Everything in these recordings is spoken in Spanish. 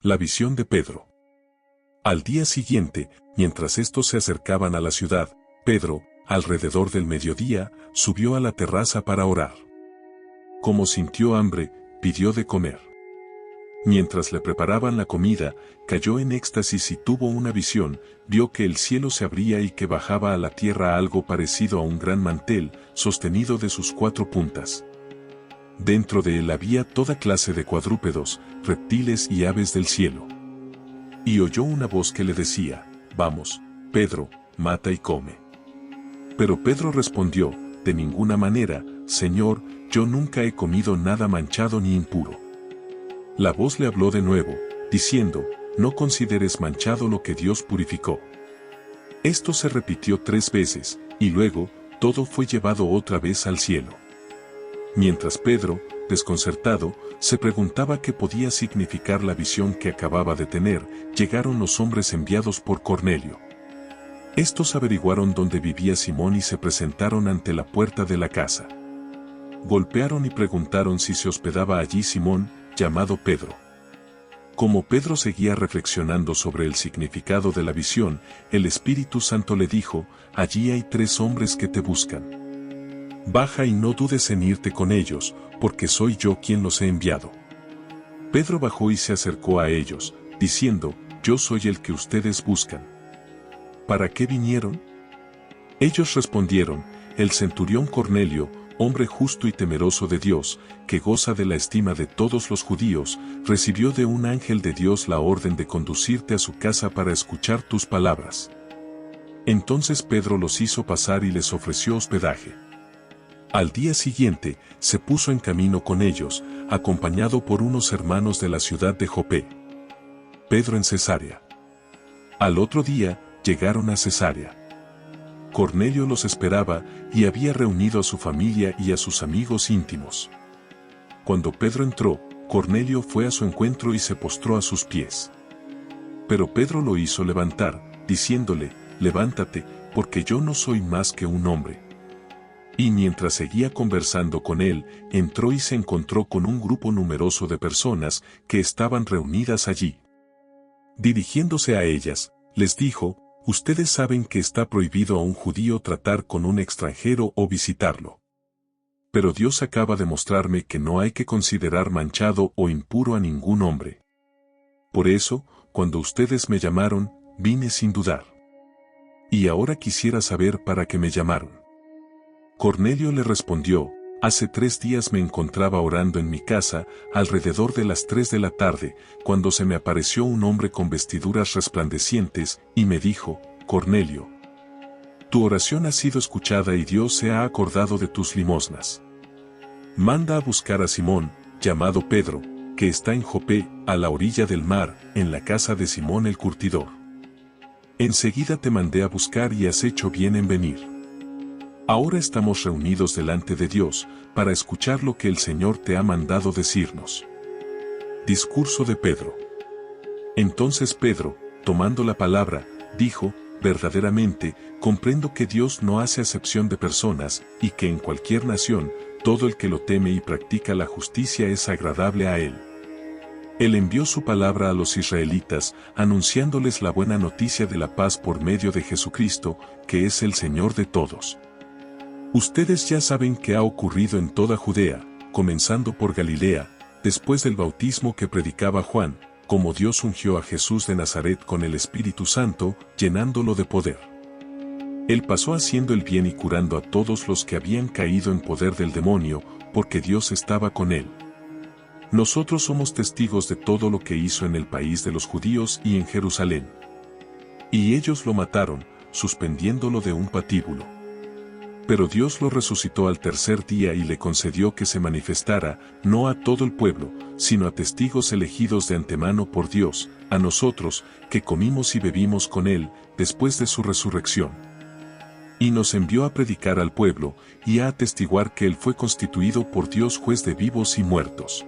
La visión de Pedro. Al día siguiente, mientras estos se acercaban a la ciudad, Pedro, alrededor del mediodía, subió a la terraza para orar. Como sintió hambre, pidió de comer. Mientras le preparaban la comida, cayó en éxtasis y tuvo una visión, vio que el cielo se abría y que bajaba a la tierra algo parecido a un gran mantel, sostenido de sus 4 puntas. Dentro de él había toda clase de cuadrúpedos, reptiles y aves del cielo. Y oyó una voz que le decía, «Vamos, Pedro, mata y come». Pero Pedro respondió, «De ninguna manera, Señor, yo nunca he comido nada manchado ni impuro». La voz le habló de nuevo, diciendo, «No consideres manchado lo que Dios purificó». Esto se repitió 3 veces, y luego, todo fue llevado otra vez al cielo. Mientras Pedro, desconcertado, se preguntaba qué podía significar la visión que acababa de tener, llegaron los hombres enviados por Cornelio. Estos averiguaron dónde vivía Simón y se presentaron ante la puerta de la casa. Golpearon y preguntaron si se hospedaba allí Simón, llamado Pedro. Como Pedro seguía reflexionando sobre el significado de la visión, el Espíritu Santo le dijo, «Allí hay 3 hombres que te buscan. Baja y no dudes en irte con ellos, porque soy yo quien los he enviado». Pedro bajó y se acercó a ellos, diciendo, «Yo soy el que ustedes buscan». «¿Para qué vinieron?». Ellos respondieron, «El centurión Cornelio, hombre justo y temeroso de Dios, que goza de la estima de todos los judíos, recibió de un ángel de Dios la orden de conducirte a su casa para escuchar tus palabras». Entonces Pedro los hizo pasar y les ofreció hospedaje. Al día siguiente, se puso en camino con ellos, acompañado por unos hermanos de la ciudad de Jope. Pedro en Cesarea. Al otro día, llegaron a Cesarea. Cornelio los esperaba y había reunido a su familia y a sus amigos íntimos. Cuando Pedro entró, Cornelio fue a su encuentro y se postró a sus pies. Pero Pedro lo hizo levantar, diciéndole, «Levántate, porque yo no soy más que un hombre». Y mientras seguía conversando con él, entró y se encontró con un grupo numeroso de personas que estaban reunidas allí. Dirigiéndose a ellas, les dijo, «Ustedes saben que está prohibido a un judío tratar con un extranjero o visitarlo. Pero Dios acaba de mostrarme que no hay que considerar manchado o impuro a ningún hombre. Por eso, cuando ustedes me llamaron, vine sin dudar. Y ahora quisiera saber para qué me llamaron». Cornelio le respondió, «Hace 3 días me encontraba orando en mi casa, alrededor de las 3 de la tarde, cuando se me apareció un hombre con vestiduras resplandecientes, y me dijo, Cornelio, tu oración ha sido escuchada y Dios se ha acordado de tus limosnas. Manda a buscar a Simón, llamado Pedro, que está en Jope, a la orilla del mar, en la casa de Simón el curtidor. Enseguida te mandé a buscar y has hecho bien en venir. Ahora estamos reunidos delante de Dios, para escuchar lo que el Señor te ha mandado decirnos». Discurso de Pedro. Entonces Pedro, tomando la palabra, dijo, «Verdaderamente, comprendo que Dios no hace acepción de personas, y que en cualquier nación, todo el que lo teme y practica la justicia es agradable a Él. Él envió su palabra a los israelitas, anunciándoles la buena noticia de la paz por medio de Jesucristo, que es el Señor de todos. Ustedes ya saben qué ha ocurrido en toda Judea, comenzando por Galilea, después del bautismo que predicaba Juan, como Dios ungió a Jesús de Nazaret con el Espíritu Santo, llenándolo de poder. Él pasó haciendo el bien y curando a todos los que habían caído en poder del demonio, porque Dios estaba con él. Nosotros somos testigos de todo lo que hizo en el país de los judíos y en Jerusalén. Y ellos lo mataron, suspendiéndolo de un patíbulo. Pero Dios lo resucitó al 3er día y le concedió que se manifestara, no a todo el pueblo, sino a testigos elegidos de antemano por Dios, a nosotros, que comimos y bebimos con él, después de su resurrección. Y nos envió a predicar al pueblo, y a atestiguar que él fue constituido por Dios juez de vivos y muertos.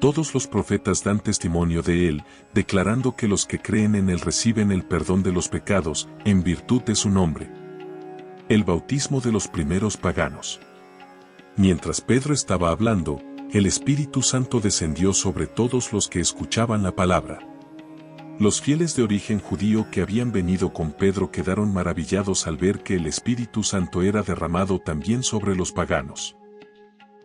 Todos los profetas dan testimonio de él, declarando que los que creen en él reciben el perdón de los pecados, en virtud de su nombre. El bautismo de los primeros paganos. Mientras Pedro estaba hablando, el Espíritu Santo descendió sobre todos los que escuchaban la palabra. Los fieles de origen judío que habían venido con Pedro quedaron maravillados al ver que el Espíritu Santo era derramado también sobre los paganos.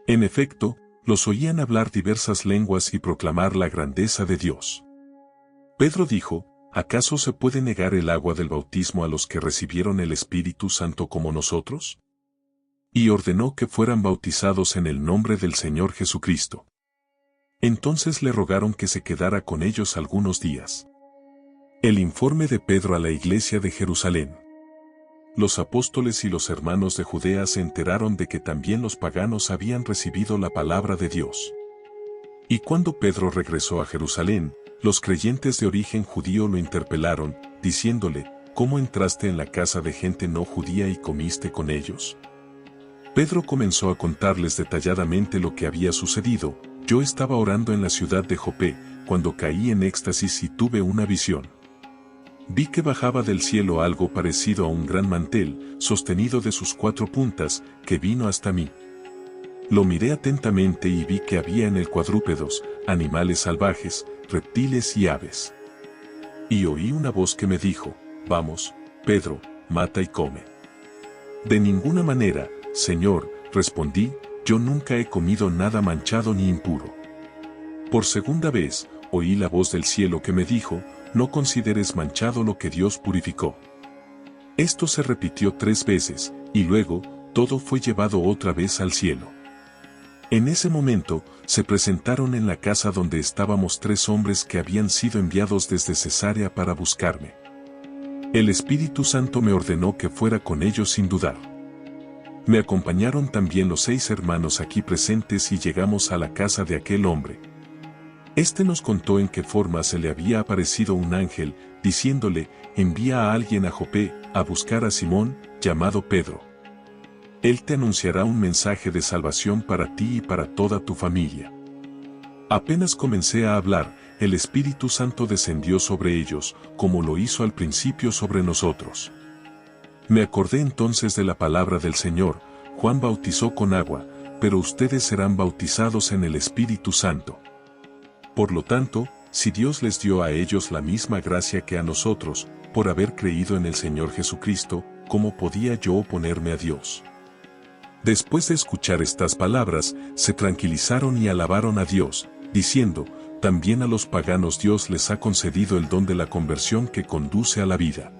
En efecto, los oían hablar diversas lenguas y proclamar la grandeza de Dios. Pedro dijo, ¿acaso se puede negar el agua del bautismo a los que recibieron el Espíritu Santo como nosotros? Y ordenó que fueran bautizados en el nombre del Señor Jesucristo. Entonces le rogaron que se quedara con ellos algunos días. El informe de Pedro a la iglesia de Jerusalén. Los apóstoles y los hermanos de Judea se enteraron de que también los paganos habían recibido la palabra de Dios. Y cuando Pedro regresó a Jerusalén, los creyentes de origen judío lo interpelaron, diciéndole, ¿cómo entraste en la casa de gente no judía y comiste con ellos? Pedro comenzó a contarles detalladamente lo que había sucedido. Yo estaba orando en la ciudad de Jope, cuando caí en éxtasis y tuve una visión. Vi que bajaba del cielo algo parecido a un gran mantel, sostenido de sus 4 puntas, que vino hasta mí. Lo miré atentamente y vi que había en él cuadrúpedos, animales salvajes, reptiles y aves. Y oí una voz que me dijo, vamos, Pedro, mata y come. De ninguna manera, Señor, respondí, yo nunca he comido nada manchado ni impuro. Por segunda vez, oí la voz del cielo que me dijo, no consideres manchado lo que Dios purificó. Esto se repitió 3 veces, y luego, todo fue llevado otra vez al cielo. En ese momento, se presentaron en la casa donde estábamos 3 hombres que habían sido enviados desde Cesarea para buscarme. El Espíritu Santo me ordenó que fuera con ellos sin dudar. Me acompañaron también los 6 hermanos aquí presentes y llegamos a la casa de aquel hombre. Este nos contó en qué forma se le había aparecido un ángel, diciéndole, envía a alguien a Jope, a buscar a Simón, llamado Pedro. Él te anunciará un mensaje de salvación para ti y para toda tu familia. Apenas comencé a hablar, el Espíritu Santo descendió sobre ellos, como lo hizo al principio sobre nosotros. Me acordé entonces de la palabra del Señor, Juan bautizó con agua, pero ustedes serán bautizados en el Espíritu Santo. Por lo tanto, si Dios les dio a ellos la misma gracia que a nosotros, por haber creído en el Señor Jesucristo, ¿cómo podía yo oponerme a Dios? Después de escuchar estas palabras, se tranquilizaron y alabaron a Dios, diciendo, también a los paganos Dios les ha concedido el don de la conversión que conduce a la vida.